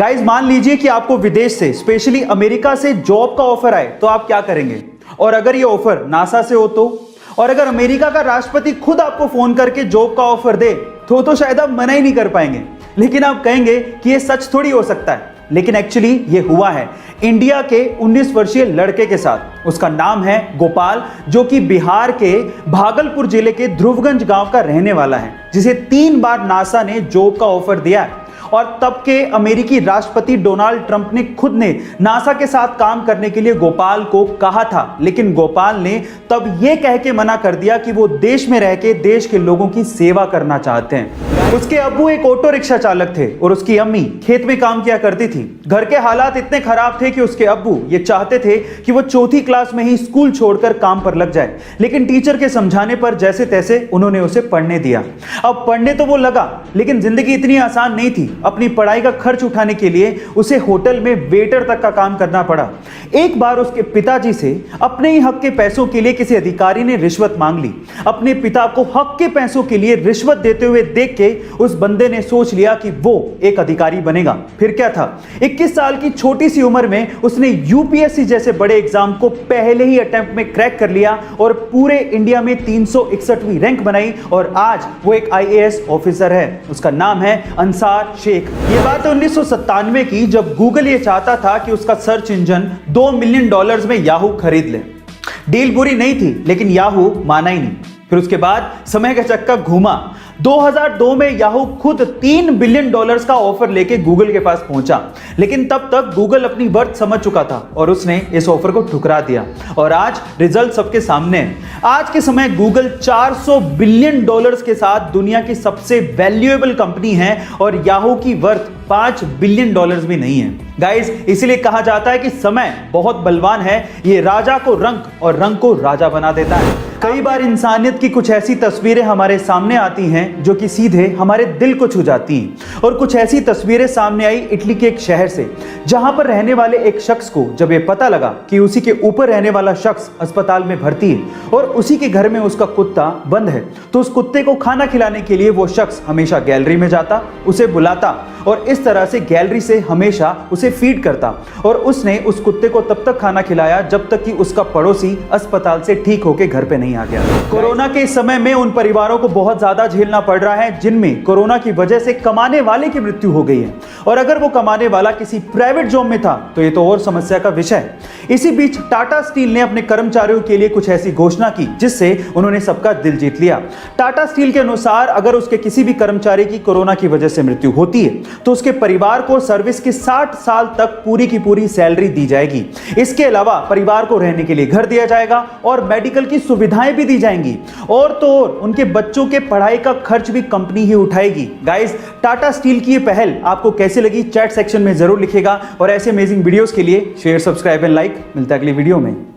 Guys मान लीजिए कि आपको विदेश से स्पेशली अमेरिका से जॉब का ऑफर आए तो आप क्या करेंगे? और अगर ये ऑफर नासा से हो तो? और अगर अमेरिका का राष्ट्रपति खुद आपको फोन करके जॉब का ऑफर दे तो शायद आप मना ही नहीं कर पाएंगे। लेकिन आप कहेंगे कि ये सच थोड़ी हो सकता है, लेकिन एक्चुअली ये हुआ है इंडिया के 19 वर्षीय लड़के के साथ। उसका नाम है गोपाल, जो कि बिहार के भागलपुर जिले के ध्रुवगंज गांव का रहने वाला है, जिसे 3 बार नासा ने जॉब का ऑफर दिया है। और तब के अमेरिकी राष्ट्रपति डोनाल्ड ट्रंप ने खुद ने नासा के साथ काम करने के लिए गोपाल को कहा था, लेकिन गोपाल ने तब यह कह के मना कर दिया कि वो देश में रह के देश के लोगों की सेवा करना चाहते हैं। उसके अब्बू एक ऑटो रिक्शा चालक थे और उसकी अम्मी खेत में काम किया करती थी। घर के हालात इतने खराब थे कि उसके अब्बू ये चाहते थे कि वो 4th क्लास में ही स्कूल छोड़कर काम पर लग जाए, लेकिन टीचर के समझाने पर जैसे तैसे उन्होंने उसे पढ़ने दिया। अब पढ़ने तो वो लगा, लेकिन जिंदगी इतनी आसान नहीं थी। अपनी पढ़ाई का खर्च उठाने के लिए उसे होटल में वेटर तक का काम करना पड़ा। एक बार उसके पिताजी से अपने ही हक के पैसों के लिए किसी अधिकारी ने रिश्वत मांग ली। अपने पिता को हक के पैसों के लिए रिश्वत देते हुए देख के उस बंदे ने सोच लिया कि वो एक अधिकारी बनेगा। फिर क्या था, 21 साल की छोटी सी उम्र में उसने यूपीएससी जैसे बड़े एग्जाम को पहले ही अटेम्प्ट में क्रैक कर लिया और पूरे इंडिया में 361वीं रैंक बनाई और आज वो एक आईएएस ऑफिसर है। उसका नाम है अंसार शेख। ये बात है 1997 की, जब गूगल ये चाहता था कि उसका सर्च इंजन $2 मिलियन में याहू खरीद ले। डील बुरी नहीं थी, लेकिन याहू माना ही नहीं। फिर उसके बाद समय का चक्का घूमा। 2002 में याहू खुद $3 बिलियन का ऑफर लेके गूगल के पास पहुंचा, लेकिन तब तक गूगल अपनी वर्थ समझ चुका था और उसने इस ऑफर को ठुकरा दिया। और आज रिजल्ट सबके सामने है। आज के समय गूगल $400 बिलियन के साथ दुनिया की सबसे वैल्यूएबल कंपनी है और याहू की वर्थ $5 बिलियन भी नहीं है। गाइस, इसीलिए कहा जाता है कि समय बहुत बलवान है, ये राजा को रंक और रंक को राजा बना देता है। कई बार इंसानियत की कुछ ऐसी तस्वीरें हमारे सामने आती हैं जो कि सीधे हमारे दिल को छू जाती हैं। और कुछ ऐसी तस्वीरें सामने आई इटली के एक शहर से, जहां पर रहने वाले एक शख्स को जब ये पता लगा कि उसी के ऊपर रहने वाला शख्स अस्पताल में भर्ती है और उसी के घर में उसका कुत्ता बंद है, तो उस कुत्ते को खाना खिलाने के लिए वो शख्स हमेशा गैलरी में जाता, उसे बुलाता और इस तरह से गैलरी से हमेशा उसे फीड करता। और उसने उस कुत्ते को तब तक खाना खिलाया जब तक कि उसका पड़ोसी अस्पताल से ठीक होकर घर पे नहीं आ गया। कोरोना के समय में उन परिवारों को बहुत ज्यादा झेलना पड़ रहा है जिनमें कोरोना की वजह से कमाने वाले की मृत्यु हो गई है, और अगर वो कमाने वाला किसी प्राइवेट जॉब में था तो ये तो और समस्या का विषय है। इसी बीच टाटा स्टील ने अपने कर्मचारियों के लिए कुछ ऐसी घोषणा की जिससे उन्होंने सबका दिल जीत लिया। टाटा स्टील के अनुसार अगर उसके किसी भी कर्मचारी की कोरोना की वजह से मृत्यु होती है तो उसके परिवार को सर्विस के 60 साल तक पूरी की पूरी सैलरी दी जाएगी। इसके अलावा परिवार को रहने के लिए घर दिया जाएगा और मेडिकल की सुविधाएं भी दी जाएंगी, और तो और उनके बच्चों के पढ़ाई का खर्च भी कंपनी ही उठाएगी। गाइस, टाटा स्टील की ये पहल आपको कैसे लगी चैट सेक्शन में जरूर लिखेगा, और ऐसे अमेजिंग वीडियोस के लिए शेयर, सब्सक्राइब एंड लाइक। मिलता है अगली वीडियो में।